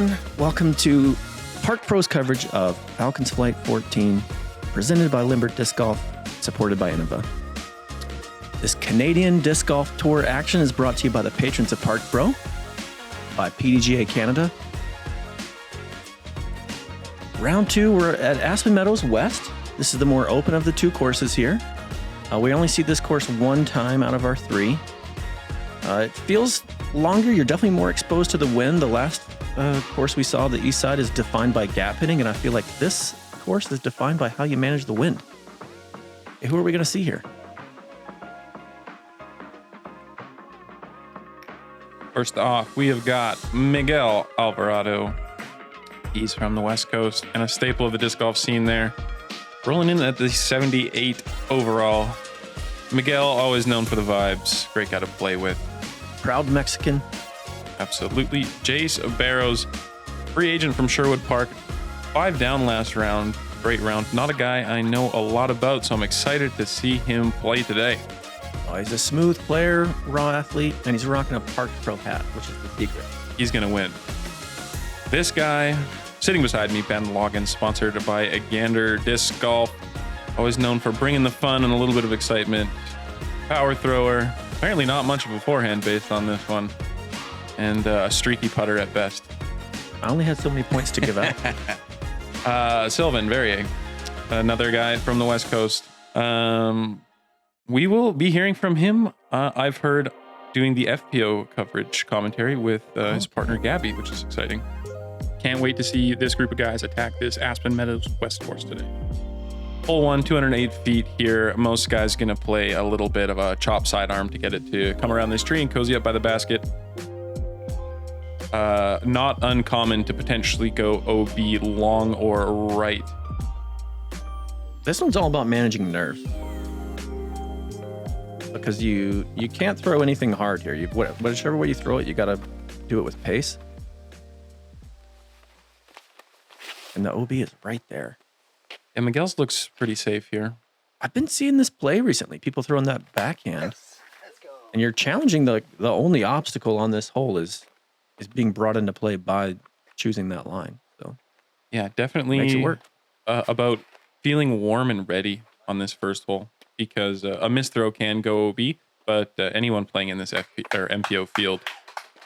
everyone. Welcome to Park Pro's coverage of Falcon's Flight 14, presented by Limbert Disc Golf, supported by Innova. This Canadian Disc Golf Tour action is brought to you by the patrons of Park Pro, by PDGA Canada. Round 2, we're at Aspen Meadows West. This is the more open of the two courses here. We only see this course one time out of our 3. It feels longer. You're definitely more exposed to the wind. The last course we saw, the east side, is defined by gap hitting, and I feel like this course is defined by how you manage the wind. Hey, who are we going to see here? First off, we have got Miguel Alvarado. He's from the West Coast and a staple of the disc golf scene there. Rolling in at the 78 overall. Miguel, always known for the vibes. Great guy to play with. Proud Mexican. Absolutely. Jace Barros, free agent from Sherwood Park. 5 down last round. Great round. Not a guy I know a lot about, so I'm excited to see him play today. Oh, he's a smooth player, raw athlete, and he's rocking a Park Pro hat, which is the secret. He's going to win. This guy, sitting beside me, Ben Loggains, sponsored by Gander Disc Golf. Always known for bringing the fun and a little bit of excitement. Power thrower. Apparently not much of a forehand based on this one. And a streaky putter at best. I only had so many points to give out. Sylvain Verrier, another guy from the West Coast. We will be hearing from him, I've heard, doing the FPO coverage commentary with his partner Gabby, which is exciting. Can't wait to see this group of guys attack this Aspen Meadows West course today. Hole 1, 208 feet here. Most guys going to play a little bit of a chop sidearm to get it to come around this tree and cozy up by the basket. Not uncommon to potentially go OB long or right. This one's all about managing nerves. Because you can't throw anything hard here. Whichever way you throw it, you got to do it with pace. And the OB is right there. And Miguel's looks pretty safe here. I've been seeing this play recently. People throwing that backhand. Let's go. And you're challenging the only obstacle on this hole is being brought into play by choosing that line. So yeah, definitely makes it work. About feeling warm and ready on this first hole, because a missed throw can go OB, but anyone playing in this MPO field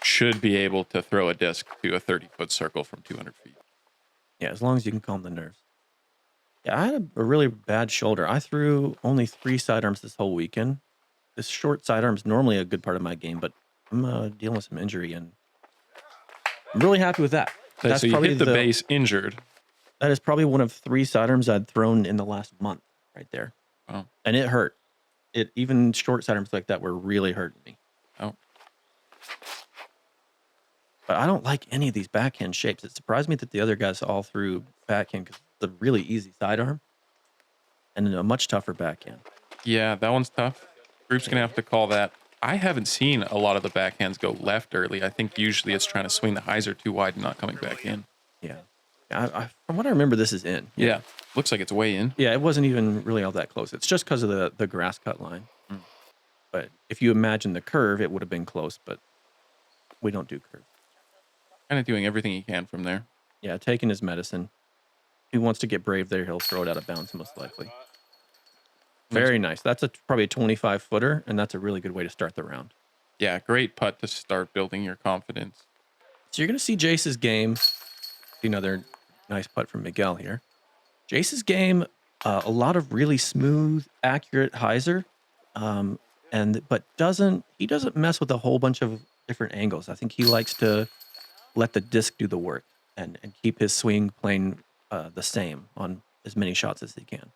should be able to throw a disc to a 30-foot circle from 200 feet. Yeah, as long as you can calm the nerves. Yeah, I had a really bad shoulder. I threw only 3 sidearms this whole weekend. This short sidearm's normally a good part of my game, but I'm dealing with some injury, and I'm really happy with that. So you hit the base injured. That is probably one of 3 sidearms I'd thrown in the last month right there. Oh. And it hurt. Even short sidearms like that were really hurting me. Oh. But I don't like any of these backhand shapes. It surprised me that the other guys all threw backhand because it's a really easy sidearm and a much tougher backhand. Yeah, that one's tough. Group's going to have to call that. I haven't seen a lot of the backhands go left early. I think usually it's trying to swing the hyzer too wide and not coming back in. Yeah. From what I remember, this is in. Yeah. Looks like it's way in. Yeah, it wasn't even really all that close. It's just because of the grass cut line. Mm. But if you imagine the curve, it would have been close, but we don't do curves. Kind of doing everything he can from there. Yeah, taking his medicine. He wants to get brave there. He'll throw it out of bounds, most likely. Very nice. That's probably a 25-footer, and that's a really good way to start the round. Yeah, great putt to start building your confidence. So you're going to see Jace's game. Another nice putt from Miguel here. Jace's game, a lot of really smooth, accurate hyzer, but he doesn't mess with a whole bunch of different angles. I think he likes to let the disc do the work and keep his swing playing the same on as many shots as he can.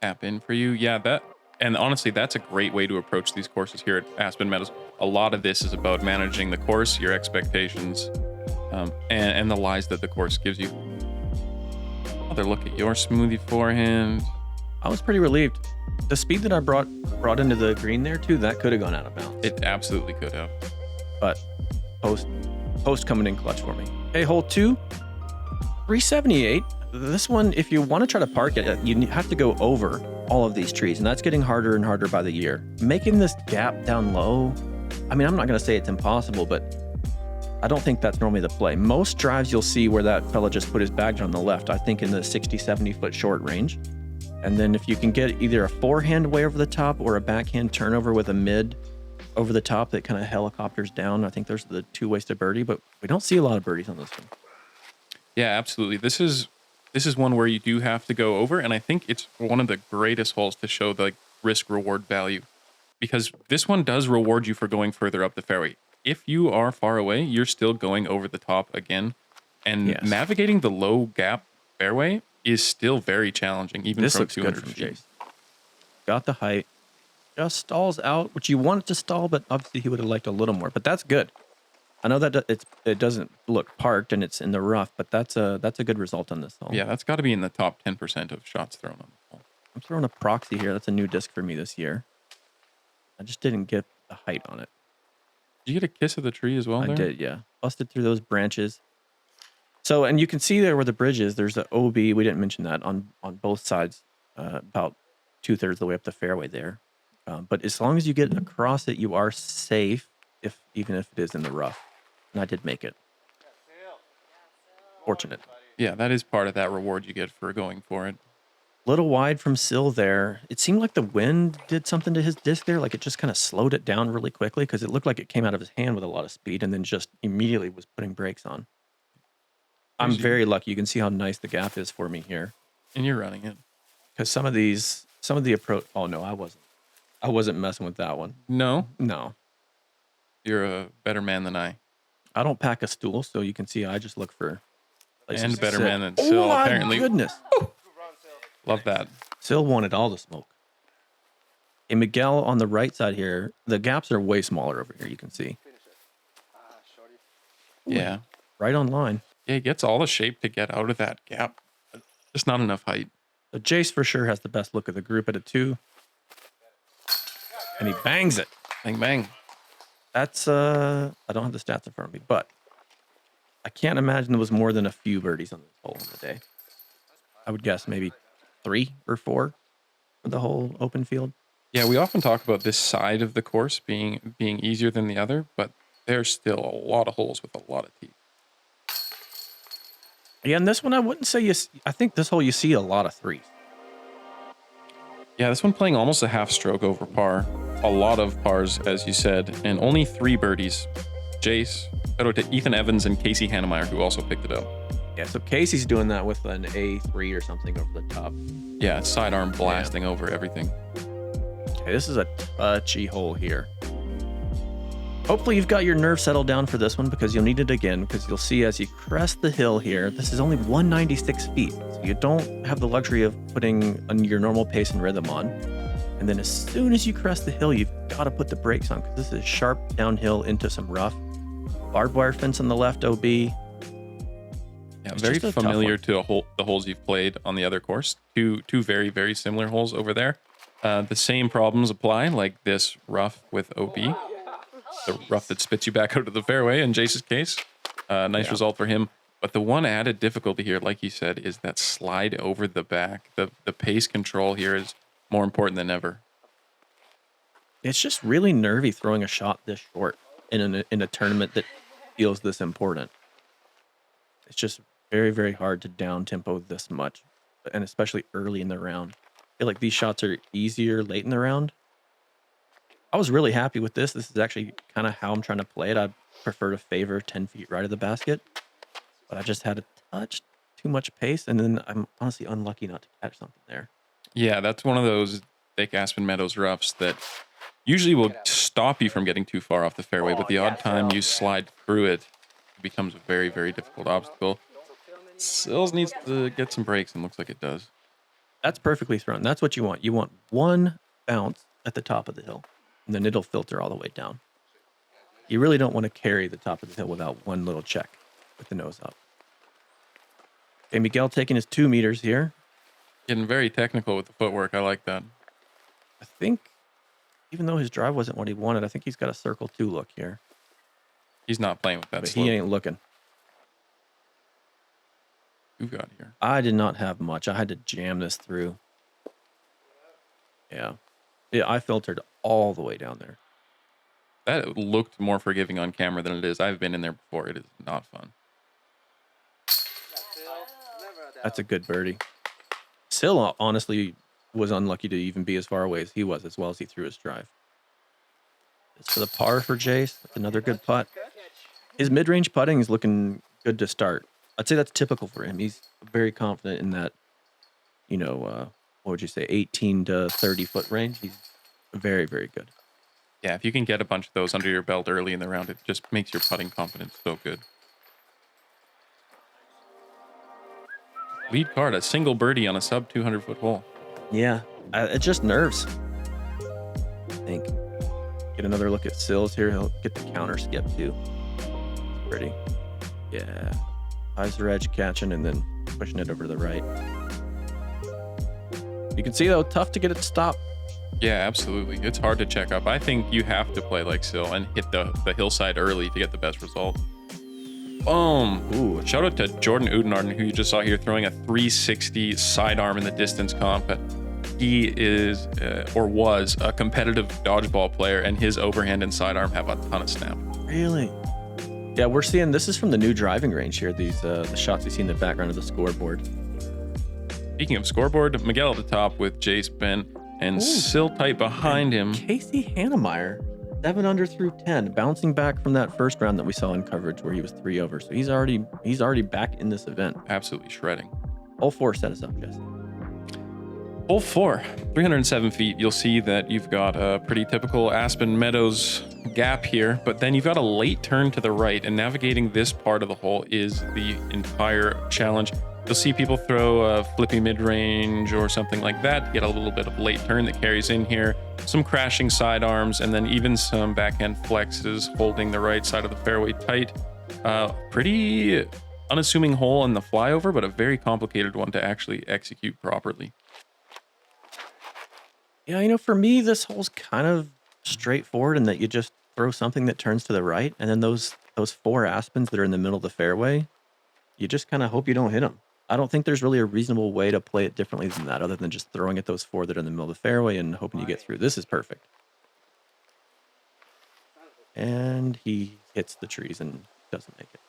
Tap in for you. Yeah, and honestly, that's a great way to approach these courses here at Aspen Meadows. A lot of this is about managing the course, your expectations, and the lies that the course gives you. Another look at your smoothie forehand. I was pretty relieved. The speed that I brought into the green there too, that could have gone out of bounds. It absolutely could have. But post coming in clutch for me. Hey, hole 2, 378. This one, if you want to try to park it, you have to go over all of these trees, and that's getting harder and harder by the year. Making this gap down low, I mean, I'm not going to say it's impossible, but I don't think that's normally the play. Most drives you'll see where that fella just put his bag on the left, I think in the 60, 70 foot short range. And then if you can get either a forehand way over the top or a backhand turnover with a mid over the top that kind of helicopters down, I think there's the two ways to birdie, but we don't see a lot of birdies on this one. Yeah, absolutely. This is one where you do have to go over, and I think it's one of the greatest holes to show the risk reward value, because this one does reward you for going further up the fairway. If you are far away, you're still going over the top again, and Yes. navigating the low gap fairway is still very challenging, even This from looks good 200 from feet. Jace. Got the height. Just stalls out, which you want it to stall, but obviously he would have liked a little more. But that's good. I know that it doesn't look parked and it's in the rough, but that's a good result on this hole. Yeah, that's got to be in the top 10% of shots thrown on the hole. I'm throwing a proxy here. That's a new disc for me this year. I just didn't get the height on it. Did you get a kiss of the tree as well? I there? did, yeah. Busted through those branches. So, and you can see there where the bridge is, there's an OB. We didn't mention that on both sides, about 2/3 of the way up the fairway there. But as long as you get across it, you are safe, even if it is in the rough. And I did make it. Fortunate. Yeah, that is part of that reward you get for going for it. Little wide from Sill there. It seemed like the wind did something to his disc there. Like it just kind of slowed it down really quickly because it looked like it came out of his hand with a lot of speed and then just immediately was putting brakes on. I'm very lucky. You can see how nice the gap is for me here. And you're running it. Because some of the approach. Oh no, I wasn't. I wasn't messing with that one. No, No, you're a better man than I. I don't pack a stool, so you can see I just look for places And to better sit. man than Sill, my apparently. Goodness, Love that. Sill wanted all the smoke. And Miguel on the right side here, the gaps are way smaller over here. You can see Yeah. right on line. Yeah, he gets all the shape to get out of that gap. Just not enough height. So Jace for sure has the best look of the group at a 2, and he bangs it. Bang, bang. That's I don't have the stats in front of me, but I can't imagine there was more than a few birdies on this hole in the day. I would guess maybe 3 or 4 for the whole open field. Yeah, we often talk about this side of the course being easier than the other, but there's still a lot of holes with a lot of teeth. Yeah, and this one I wouldn't say I think this hole you see a lot of 3s. Yeah, this one playing almost a half stroke over par. A lot of pars, as you said, and only 3 birdies. Jace, shout out to Ethan Evans and Casey Hannemeyer, who also picked it up. Yeah, so Casey's doing that with an A3 or something over the top. Yeah, sidearm blasting over everything. Okay, this is a touchy hole here. Hopefully you've got your nerves settled down for this one because you'll need it again because you'll see as you crest the hill here, this is only 196 feet. So you don't have the luxury of putting your normal pace and rhythm on. And then as soon as you crest the hill, you've got to put the brakes on because this is sharp downhill into some rough. Barbed wire fence on the left, OB. Yeah, It's very just a tough familiar one. to the holes you've played on the other course. Two very, very similar holes over there. The same problems apply, like this rough with OB. The rough that spits you back out of the fairway in Jace's case. Nice result for him. But the one added difficulty here, like you said, is that slide over the back. The pace control here is more important than ever. It's just really nervy throwing a shot this short in a tournament that feels this important. It's just very, very hard to down tempo this much, and especially early in the round. I feel like these shots are easier late in the round. I was really happy with this. This is actually kind of how I'm trying to play it. I prefer to favor 10 feet right of the basket, but I just had a touch too much pace, and then I'm honestly unlucky not to catch something there. Yeah, that's one of those thick Aspen Meadows roughs that usually will stop you from getting too far off the fairway, but the odd time you slide through it, it becomes a very, very difficult obstacle. Sills needs to get some breaks, and looks like it does. That's perfectly thrown. That's what you want. You want one bounce at the top of the hill, and then it'll filter all the way down. You really don't want to carry the top of the hill without one little check with the nose up. Okay, Miguel taking his 2 meters here. Getting very technical with the footwork. I like that. I think, even though his drive wasn't what he wanted, I think he's got a circle 2 look here. He's not playing with that But slope. he ain't looking. Who got here? I did not have much. I had to jam this through. Yeah. Yeah, I filtered all the way down there. That looked more forgiving on camera than it is. I've been in there before. It is not fun. That's a good birdie. Sill honestly was unlucky to even be as far away as he was, as well as he threw his drive. It's for the par for Jace. That's another good putt. His mid-range putting is looking good to start. I'd say that's typical for him. He's very confident in that, what would you say, 18 to 30 foot range. He's very, very good. Yeah, if you can get a bunch of those under your belt early in the round, it just makes your putting confidence so good. Lead card, a single birdie on a sub 200 foot hole. Yeah, it's just nerves. I think. Get another look at Sills here. He'll get the counter skip too. Pretty. Yeah. Hyzer edge catching and then pushing it over to the right. You can see though, tough to get it to stop. Yeah, absolutely. It's hard to check up. I think you have to play like Sill and hit the hillside early to get the best result. Boom. Ooh. Shout out to Jordan Udenarden, who you just saw here throwing a 360 sidearm in the distance comp. He is, or was, a competitive dodgeball player, and his overhand and sidearm have a ton of snap. Really? Yeah, we're seeing, this is from the new driving range here, these the shots you see in the background of the scoreboard. Speaking of scoreboard, Miguel at the top with Jace, Ben, and Sill tight behind him. Casey Hannemeyer, 7 under through 10, bouncing back from that first round that we saw in coverage where he was 3 over. So he's already back in this event. Absolutely shredding. Hole 4 set us up, Jesse. Hole 4, 307 feet. You'll see that you've got a pretty typical Aspen Meadows gap here, but then you've got a late turn to the right, and navigating this part of the hole is the entire challenge. You'll see people throw a flippy mid-range or something like that to get a little bit of late turn that carries in here, some crashing sidearms, and then even some backhand flexes holding the right side of the fairway tight. Pretty unassuming hole in the flyover, but a very complicated one to actually execute properly. Yeah, for me, this hole's kind of straightforward in that you just throw something that turns to the right, and then those 4 aspens that are in the middle of the fairway, you just kind of hope you don't hit them. I don't think there's really a reasonable way to play it differently than that, other than just throwing at those 4 that are in the middle of the fairway and hoping you get through. This is perfect. And he hits the trees and doesn't make it.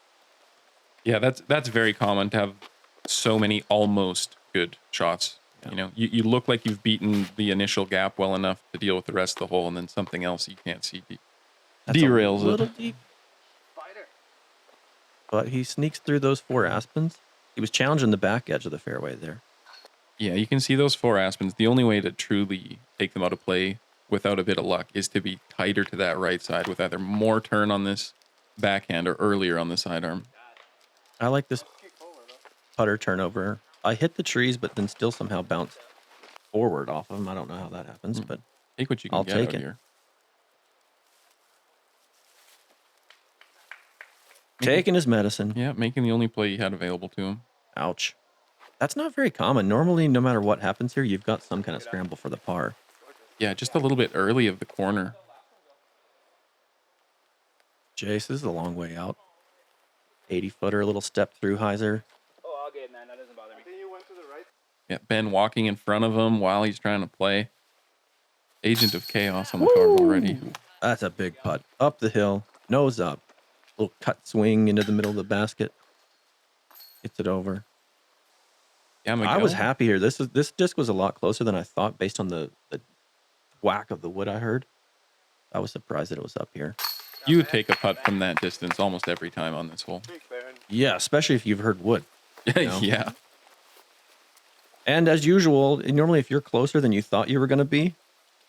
Yeah, that's very common to have so many almost good shots. Yeah. You look like you've beaten the initial gap well enough to deal with the rest of the hole, and then something else you can't see derails a little deep. But he sneaks through those 4 aspens. He was challenging the back edge of the fairway there. Yeah, you can see those 4 aspens. The only way to truly take them out of play without a bit of luck is to be tighter to that right side with either more turn on this backhand or earlier on the sidearm. I like this putter turnover. I hit the trees, but then still somehow bounced forward off of them. I don't know how that happens, but take what you can I'll get take out it. Here. Taking his medicine. Yeah, making the only play he had available to him. Ouch. That's not very common. Normally, no matter what happens here, you've got some kind of scramble for the par. Yeah, just a little bit early of the corner. Jace, this is a long way out. 80-footer, a little step through Hyzer. Oh, I'll get it, man. That doesn't bother me. Then you went to the right? Yeah, Ben walking in front of him while he's trying to play. Agent of Chaos on the card already. That's a big putt. Up the hill, nose up. Little cut swing into the middle of the basket. Gets it over. Yeah, Miguel. I was happy here. This disc was a lot closer than I thought based on the whack of the wood I heard. I was surprised that it was up here. You would take a putt from that distance almost every time on this hole. Yeah, especially if you've heard wood. Yeah. And as usual, normally if you're closer than you thought you were going to be,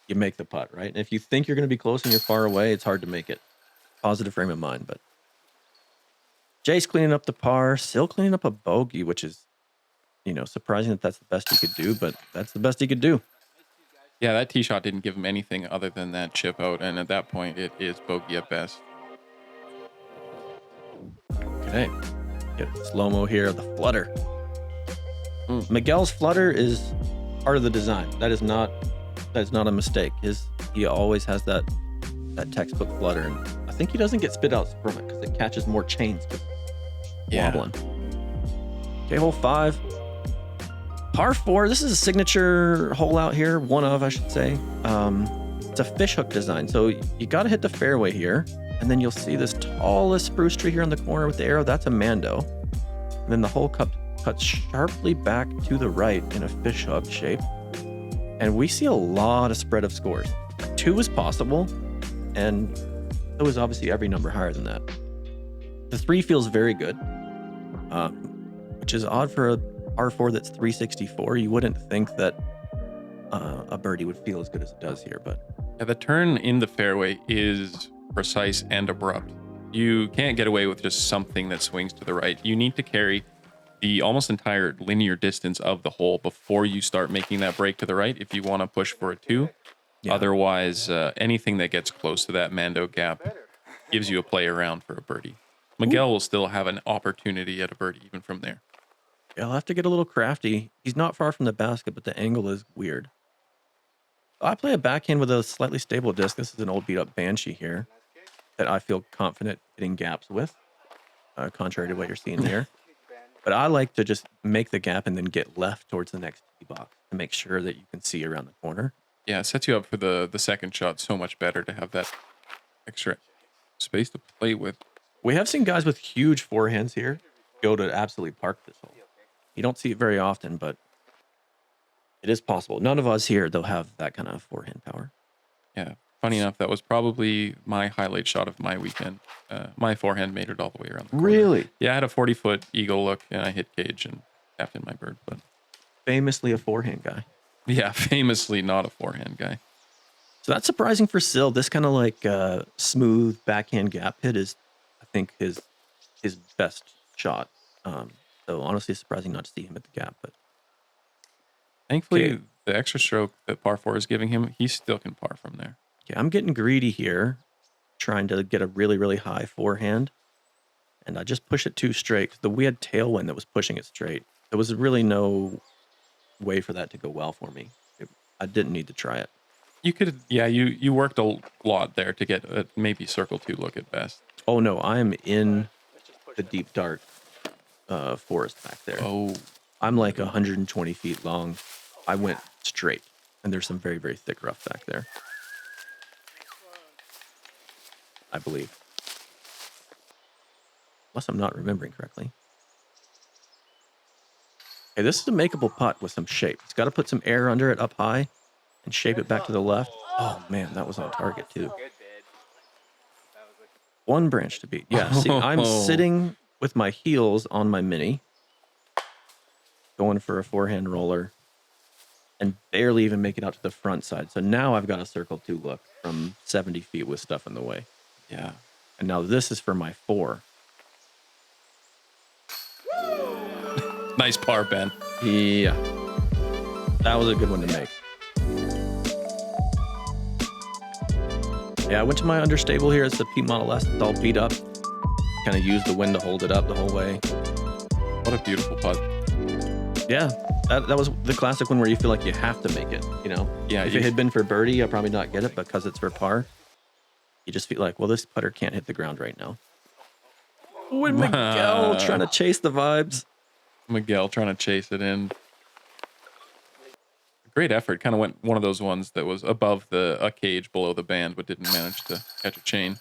you make the putt, right? And if you think you're going to be close and you're far away, it's hard to make it. Positive frame of mind, but Jace cleaning up the par, still cleaning up a bogey, which is, surprising that that's the best he could do, but that's the best he could do. Yeah, that tee shot didn't give him anything other than that chip out, and at that point, it is bogey at best. Okay, get slow-mo here, the flutter. Miguel's flutter is part of the design. That is not a mistake. He always has that textbook flutter, and I think he doesn't get spit out from it because it catches more chains wobbling. Okay, hole 5. Par 4. This is a signature hole out here. One of, I should say. It's a fishhook design, so you got to hit the fairway here, and then you'll see this tallest spruce tree here in the corner with the arrow. That's a Mando. And then the hole cuts sharply back to the right in a fishhook shape. And we see a lot of spread of scores. 2 is possible, and so is obviously every number higher than that. The 3 feels very good, which is odd for a R4 that's 364. You wouldn't think that a birdie would feel as good as it does here, but Yeah, the turn in the fairway is precise and abrupt. You can't get away with just something that swings to the right. You need to carry the almost entire linear distance of the hole before you start making that break to the right if you want to push for a 2. Yeah. Otherwise, anything that gets close to that Mando gap gives you a play around for a birdie. Miguel will still have an opportunity at a birdie even from there. I'll have to get a little crafty. He's not far from the basket, but the angle is weird. I play a backhand with a slightly stable disc. This is an old beat-up Banshee here that I feel confident hitting gaps with, contrary to what you're seeing here. But I like to just make the gap and then get left towards the next tee box to make sure that you can see around the corner. Yeah, it sets you up for the second shot so much better to have that extra space to play with. We have seen guys with huge forehands here go to absolutely park this hole. You don't see it very often, but it is possible. None of us here, though, have that kind of forehand power. Yeah, funny enough, that was probably my highlight shot of my weekend. My forehand made it all the way around the corner. Really? Yeah, I had a 40-foot eagle look, and I hit cage and tapped in my bird. But Famously a forehand guy. yeah, famously not a forehand guy. So that's surprising for Sil. This kind of like smooth backhand gap hit is, I think, his best shot. So honestly, surprising not to see him at the gap. But Thankfully, Okay. the extra stroke that par 4 is giving him, he still can par from there. yeah, I'm getting greedy here, trying to get a really, really high forehand. And I just push it too straight. We had tailwind that was pushing it straight. There was really no way for that to go well for me. I didn't need to try it. You could, yeah, you worked a lot there to get a maybe circle 2 look at best. Oh no, I am in the deep dark forest back there. Oh, I'm like 120 feet long. I went straight, and there's some very, very thick rough back there. I believe. Unless I'm not remembering correctly. Okay, this is a makeable putt with some shape. It's got to put some air under it up high and shape it back to the left. Oh man, that was on target too. One branch to beat. Yeah, see, I'm sitting with my heels on my mini, going for a forehand roller, and barely even make it out to the front side. So now I've got a circle 2 look from 70 feet with stuff in the way. yeah. And now this is for my 4. Nice par, Ben. Yeah. That was a good one to make. Yeah, I went to my understable here. It's the Pete Model S. It's all beat up. Kind of used the wind to hold it up the whole way. What a beautiful putt. Yeah, that was the classic one where you feel like you have to make it, you know? Yeah, If it had been for birdie, I'd probably not get it, but because it's for par, you just feel like, well, this putter can't hit the ground right now. With Miguel trying to chase the vibes. Miguel trying to chase it in. Great effort. Kind of went one of those ones that was above a cage below the band, but didn't manage to catch a chain.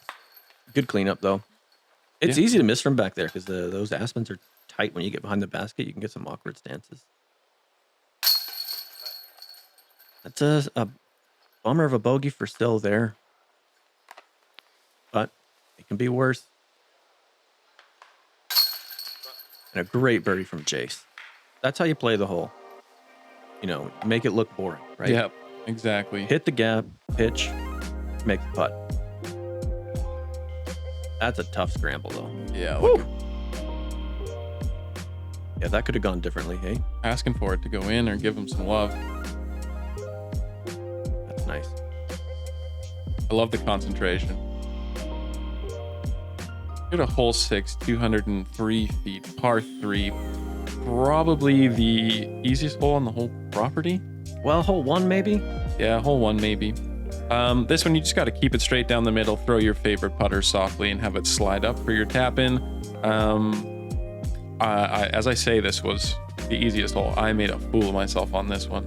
Good cleanup, though. It's Yeah. easy to miss from back there because those aspens are tight. When you get behind the basket, you can get some awkward stances. That's a bummer of a bogey for still there. But it can be worse. And a great birdie from Jace. That's how you play the hole. You know, make it look boring, right? Yep, exactly. Hit the gap, pitch, make the putt. That's a tough scramble, though. Yeah, Yeah, that could have gone differently, hey? asking for it to go in or give him some love. That's nice. I love the concentration. Get a hole 6, 203 feet, par 3. Probably the easiest hole on the whole property. Well, hole 1 maybe? Yeah, hole 1 maybe. This one, you just got to keep it straight down the middle, throw your favorite putter softly, and have it slide up for your tap in. As I say, this was the easiest hole. I made a fool of myself on this one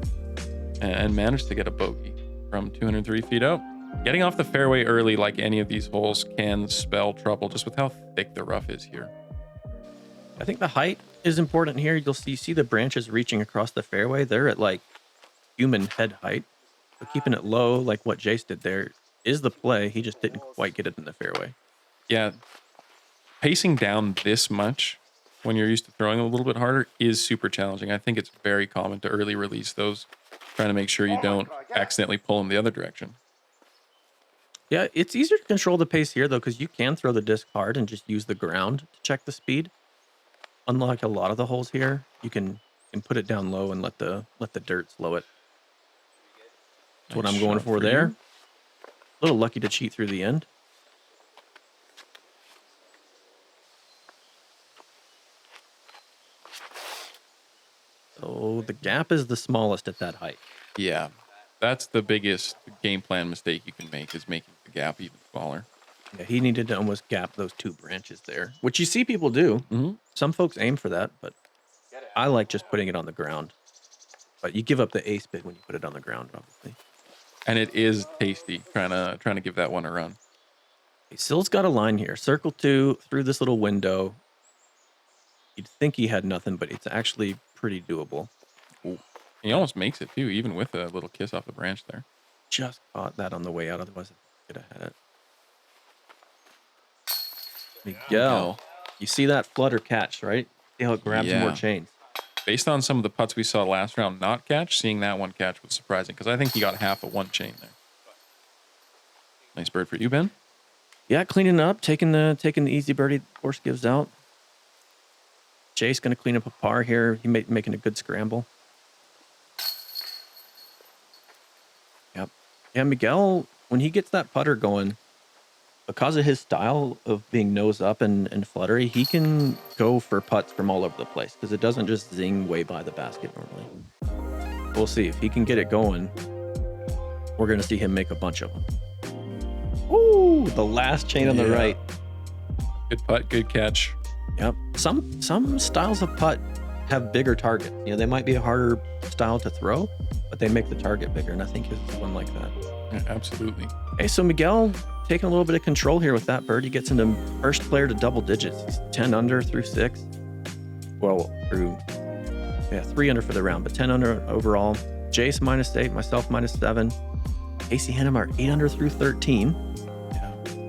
and managed to get a bogey from 203 feet out. Getting off the fairway early, like any of these holes, can spell trouble just with how thick the rough is here. I think the height is important here. You'll see the branches reaching across the fairway. They're at like human head height. So keeping it low, like what Jace did there, is the play. He just didn't quite get it in the fairway. Yeah, pacing down this much when you're used to throwing a little bit harder is super challenging. I think it's very common to early release those, trying to make sure you don't accidentally pull them the other direction. Yeah, it's easier to control the pace here, though, because you can throw the disc hard and just use the ground to check the speed. Unlike a lot of the holes here, you can put it down low and let the dirt slow it. That's what I'm going for there. A little lucky to cheat through the end. So the gap is the smallest at that height. Yeah, that's the biggest game plan mistake you can make, is making the gap even smaller. Yeah, he needed to almost gap those two branches there, which you see people do. Mm-hmm. Some folks aim for that, but I like just putting it on the ground. But you give up the ace bit when you put it on the ground, obviously. And it is tasty, trying to give that one a run. Okay, Sill's got a line here. Circle 2 through this little window. You'd think he had nothing, but it's actually pretty doable. Ooh. He almost makes it too, even with a little kiss off the branch there. Just caught that on the way out, otherwise I could have had it. Miguel, you see that flutter catch, right? See how it grabs more chains. Based on some of the putts we saw last round not catch, seeing that one catch was surprising, because I think he got half of one chain there. Nice bird for you, Ben. Yeah, cleaning up, taking the easy birdie the course gives out. Jace going to clean up a par here. He making a good scramble. Yep. Yeah, Miguel, when he gets that putter going, because of his style of being nose up and fluttery, he can go for putts from all over the place because it doesn't just zing way by the basket normally. We'll see if he can get it going. We're going to see him make a bunch of them. Ooh, the last chain on the right. Good putt, good catch. Yep. Some styles of putt have bigger targets. You know, they might be a harder style to throw, but they make the target bigger, and I think his is one like that. Yeah, absolutely. Okay, so Miguel taking a little bit of control here with that bird. He gets into first player to double digits. He's 10 under through 6. Well, through 3 under for the round, but 10 under overall. Jace -8, myself -7. Casey Hennemar 8 under through 13.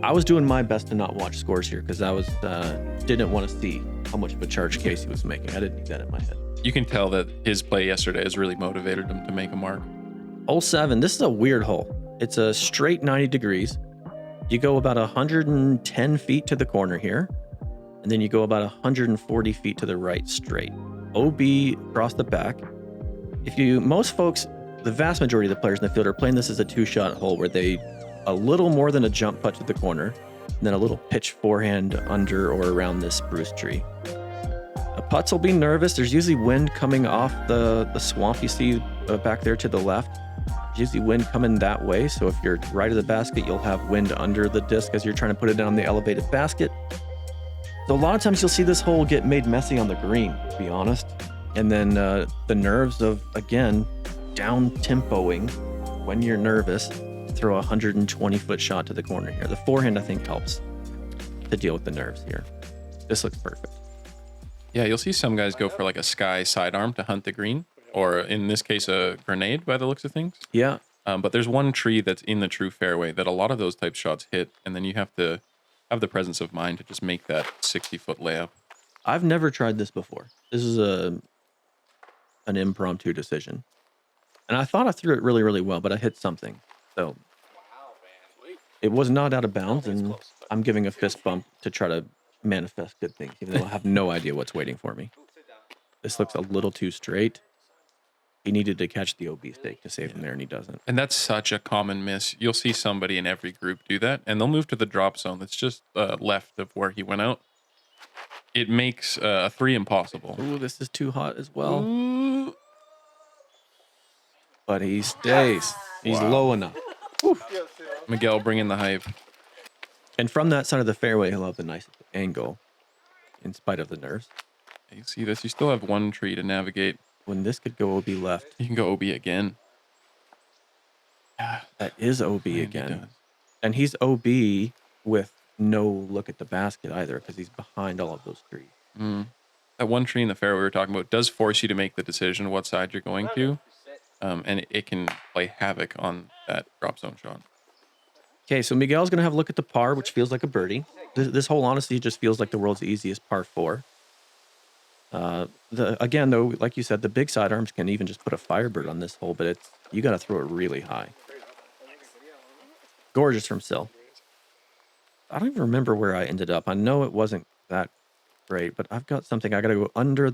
I was doing my best to not watch scores here because I was didn't want to see how much of a charge Casey was making. I didn't need that in my head. You can tell that his play yesterday has really motivated him to make a mark. Hole 7. This is a weird hole. It's a straight 90 degrees. You go about 110 feet to the corner here, and then you go about 140 feet to the right straight. OB across the back. Most folks, the vast majority of the players in the field are playing this as a 2-shot hole where they a little more than a jump putt to the corner, and then a little pitch forehand under or around this spruce tree. The putts will be nervous. There's usually wind coming off the swamp you see back there to the left. There's usually wind coming that way, so if you're right of the basket, you'll have wind under the disc as you're trying to put it down the elevated basket. So a lot of times you'll see this hole get made messy on the green, to be honest. And then the nerves of, again, down tempoing when you're nervous, throw a 120-foot shot to the corner here. The forehand, I think, helps to deal with the nerves here. This looks perfect. Yeah, you'll see some guys go for like a sky sidearm to hunt the green, or in this case, a grenade by the looks of things. Yeah. But there's one tree that's in the true fairway that a lot of those type shots hit, and then you have to have the presence of mind to just make that 60-foot layup. I've never tried this before. This is an impromptu decision. And I thought I threw it really, really well, but I hit something. So it was not out of bounds, and I'm giving a fist bump to try to manifest good things, even though I have no idea what's waiting for me. This looks a little too straight. He needed to catch the OB stake to save him there, and he doesn't. And that's such a common miss. You'll see somebody in every group do that, and they'll move to the drop zone that's just left of where he went out. It makes a 3 impossible. Ooh, this is too hot as well. Ooh. But he stays. He's low enough. Miguel, bring in the hype. And from that side of the fairway, he'll have the nice angle, in spite of the nerves. You see this? You still have one tree to navigate. When this could go OB left. You can go OB again. That is OB And again. And he's OB with no look at the basket either because he's behind all of those trees. That one tree in the fairway we were talking about does force you to make the decision what side you're going to. And it can play havoc on that drop zone shot. Okay, so Miguel's going to have a look at the par, which feels like a birdie. This hole, honestly, just feels like the world's easiest par 4. Again, though, like you said, the big sidearms can even just put a Firebird on this hole, but you got to throw it really high. Gorgeous from Sil. I don't even remember where I ended up. I know it wasn't that great, but I've got something. I got to go under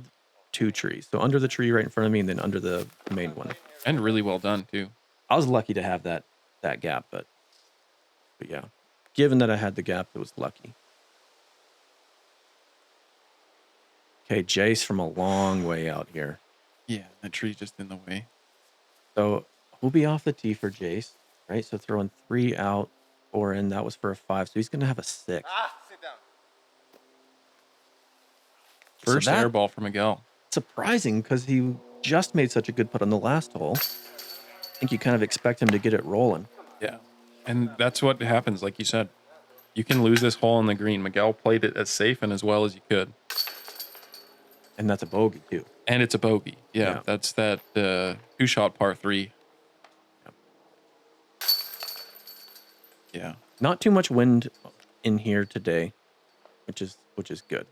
2 trees. So under the tree right in front of me and then under the main one. And really well done, too. I was lucky to have that gap, but yeah, given that I had the gap, it was lucky. Okay, Jace from a long way out here. Yeah, that tree's just in the way. So we'll be off the tee for Jace, right? So throwing 3 out, 4 in. That was for a 5, so he's going to have a 6. Sit down. First air ball for Miguel. Surprising because he just made such a good putt on the last hole. I think you kind of expect him to get it rolling. Yeah. And that's what happens, like you said. You can lose this hole on the green. Miguel played it as safe and as well as you could. And that's a bogey, too. And it's a bogey. Yeah. That's that 2-shot par 3. Yeah. Not too much wind in here today, which is good.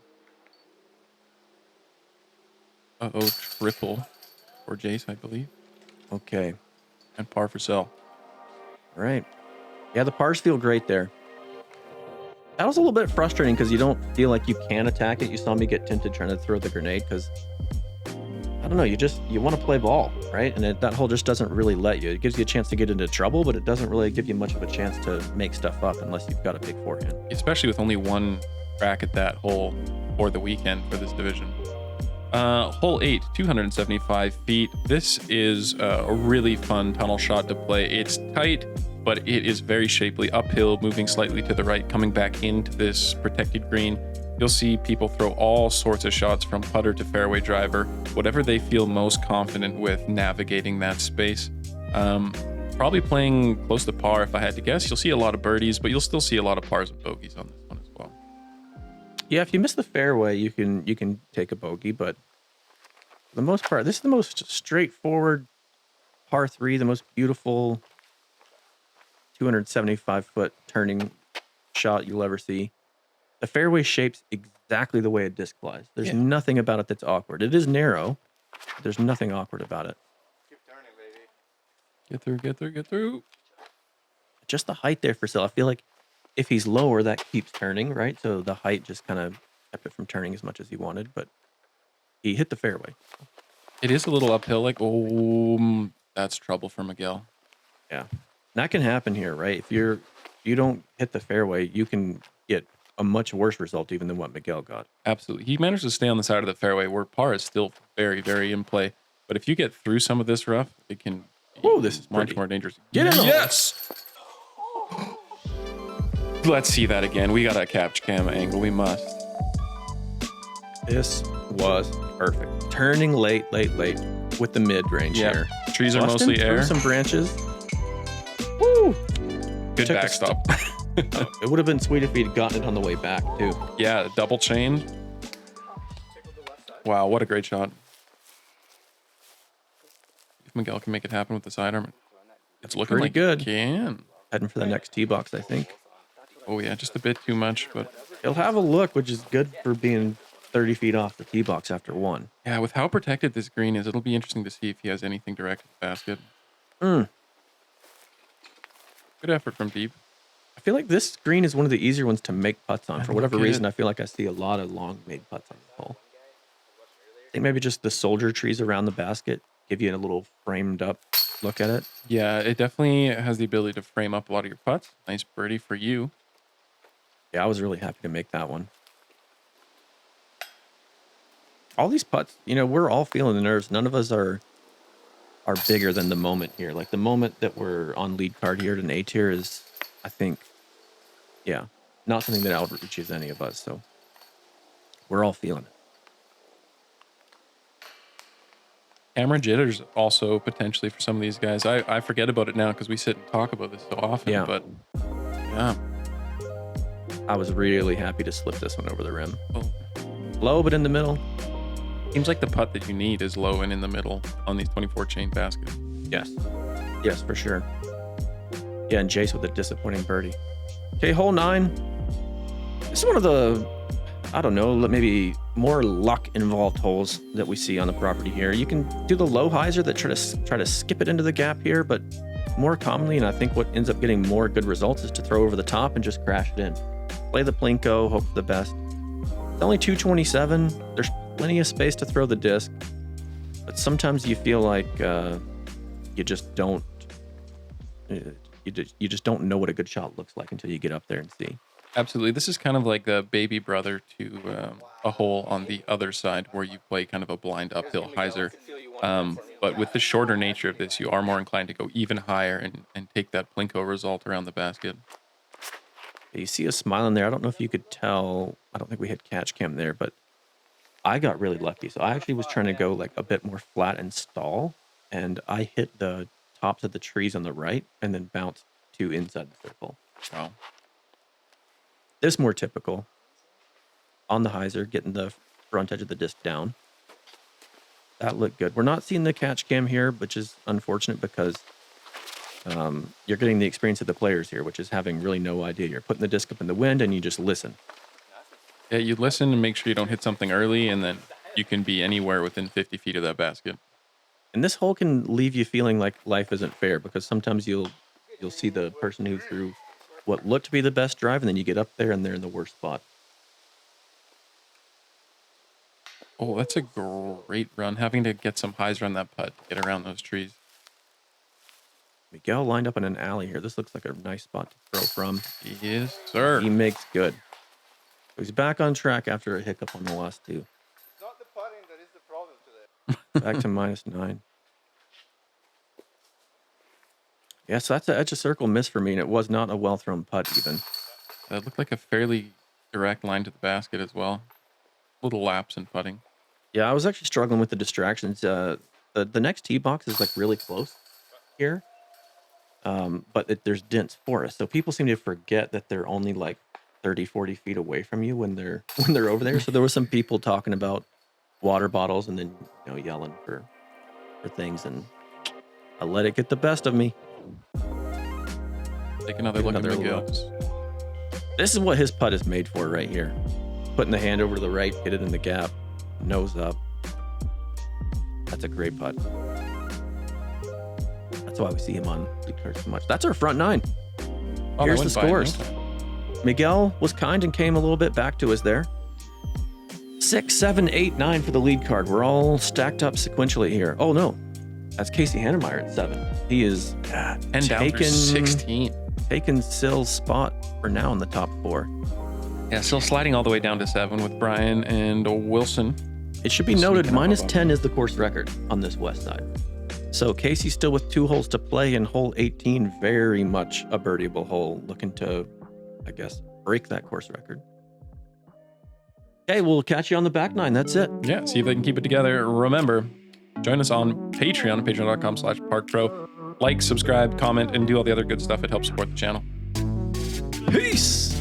Uh-oh, triple for Jace, I believe. Okay. And par for Sil. All right. Yeah, the pars feel great there. That was a little bit frustrating because you don't feel like you can attack it. You saw me get tempted trying to throw the grenade because, I don't know, you want to play ball, right? And that hole just doesn't really let you. It gives you a chance to get into trouble, but it doesn't really give you much of a chance to make stuff up unless you've got a big forehand. Especially with only one crack at that hole for the weekend for this division. Hole 8, 275 feet. This is a really fun tunnel shot to play. It's tight, but it is very shapely, uphill, moving slightly to the right, coming back into this protected green. You'll see people throw all sorts of shots from putter to fairway driver, whatever they feel most confident with navigating that space. Probably playing close to par if I had to guess. You'll see a lot of birdies, but you'll still see a lot of pars and bogeys on this one as well. Yeah, if you miss the fairway, you can take a bogey, but for the most part, this is the most straightforward par 3, the most beautiful 275-foot turning shot you'll ever see. The fairway shapes exactly the way a disc flies. There's nothing about it that's awkward. It is narrow, but there's nothing awkward about it. Keep turning, baby. Get through, get through, get through. Just the height there for Sil. I feel like if he's lower, that keeps turning, right? So the height just kind of kept it from turning as much as he wanted, but he hit the fairway. It is a little uphill, like, that's trouble for Miguel. Yeah. That can happen here, right? If you don't hit the fairway, you can get a much worse result even than what Miguel got. Absolutely. He managed to stay on the side of the fairway where par is still very, very in play. But if you get through some of this rough, it can be this is much pretty. more dangerous. Get in the hole. Yes! Let's see that again. We got a capture cam angle. We must. This was perfect. Turning late with the mid-range here. Trees are Busting mostly through air. some branches. Woo! Good Took a backstop. It would have been sweet if he'd gotten it on the way back, too. Yeah, double chain. Wow, what a great shot. If Miguel can make it happen with the sidearm, it's looking Pretty like good. He can. Heading for the next tee box, I think. Oh, yeah, just a bit too much, but He'll have a look, which is good for being 30 feet off the tee box after 1. yeah, with how protected this green is, it'll be interesting to see if he has anything direct at the basket. Good effort from deep. I feel like this green is one of the easier ones to make putts on. For whatever look at reason, it. I feel like I see a lot of long made putts on the hole. I think maybe just the soldier trees around the basket give you a little framed up look at it. Yeah, it definitely has the ability to frame up a lot of your putts. Nice birdie for you. Yeah, I was really happy to make that one. All these putts, we're all feeling the nerves. None of us are bigger than the moment here. Like the moment that we're on lead card here at an A tier is, I think, not something that outreaches any of us. So we're all feeling it. Camera jitters also potentially for some of these guys. I forget about it now because we sit and talk about this so often. Yeah. But Yeah. I was really happy to slip this one over the rim. Oh. Low, but in the middle. Seems like the putt that you need is low and in the middle on these 24 chain baskets. Yes. Yes, for sure. Yeah, and Jace with a disappointing birdie. Okay, hole 9. This is one of the, I don't know, maybe more luck involved holes that we see on the property here. You can do the low hyzer that try to skip it into the gap here, but more commonly, and I think what ends up getting more good results, is to throw over the top and just crash it in. Play the plinko, hope for the best. It's only 227. There's plenty of space to throw the disc, but sometimes you feel like you just don't know what a good shot looks like until you get up there and see. Absolutely. This is kind of like the baby brother to a hole on the other side where you play kind of a blind uphill hyzer. But with the shorter nature of this, you are more inclined to go even higher and take that plinko result around the basket. You see a smile in there. I don't know if you could tell. I don't think we had catch cam there, but I got really lucky. So I actually was trying to go like a bit more flat and stall, and I hit the tops of the trees on the right and then bounced to inside the circle. Wow. This more typical. On the hyzer, getting the front edge of the disc down. That looked good. We're not seeing the catch cam here, which is unfortunate because you're getting the experience of the players here, which is having really no idea. You're putting the disc up in the wind and you just listen. Yeah, you listen and make sure you don't hit something early, and then you can be anywhere within 50 feet of that basket. And this hole can leave you feeling like life isn't fair, because sometimes you'll see the person who threw what looked to be the best drive, and then you get up there and they're in the worst spot. Oh, that's a great run. Having to get some hyzer on that putt to get around those trees. Miguel lined up in an alley here. This looks like a nice spot to throw from. Yes, sir. He makes good. He's back on track after a hiccup on the last two. It's not the putting that is the problem today. Back to -9. Yeah, so that's an edge of circle miss for me, and it was not a well-thrown putt even. That looked like a fairly direct line to the basket as well. Little lapse in putting. Yeah, I was actually struggling with the distractions. The next tee box is like really close here, but there's dense forest, so people seem to forget that they're only like 30, 40 feet away from you when they're over there. So there were some people talking about water bottles and then yelling for things, and I let it get the best of me. Take another look at the gills. This is what his putt is made for right here. Putting the hand over to the right, hit it in the gap, nose up. That's a great putt. That's why we see him on lead card so much. That's our front 9. Oh, Here's the scores. Miguel was kind and came a little bit back to us there. 6, 7, 8, 9 for the lead card. We're all stacked up sequentially here. Oh no, that's Casey Hannemeyer at 7. He is 10 down through 16. Taking Sill's spot for now in the top 4. Yeah, still sliding all the way down to 7 with Brian and Wilson. It should be noted, -10 is the course record on this west side. So Casey's still with 2 holes to play, and hole 18, very much a birdieable hole, looking to, I guess, break that course record. Okay, we'll catch you on the back 9. That's it. Yeah, see if they can keep it together. Remember, join us on Patreon, patreon.com/parkpro. Like, subscribe, comment, and do all the other good stuff. It helps support the channel. Peace!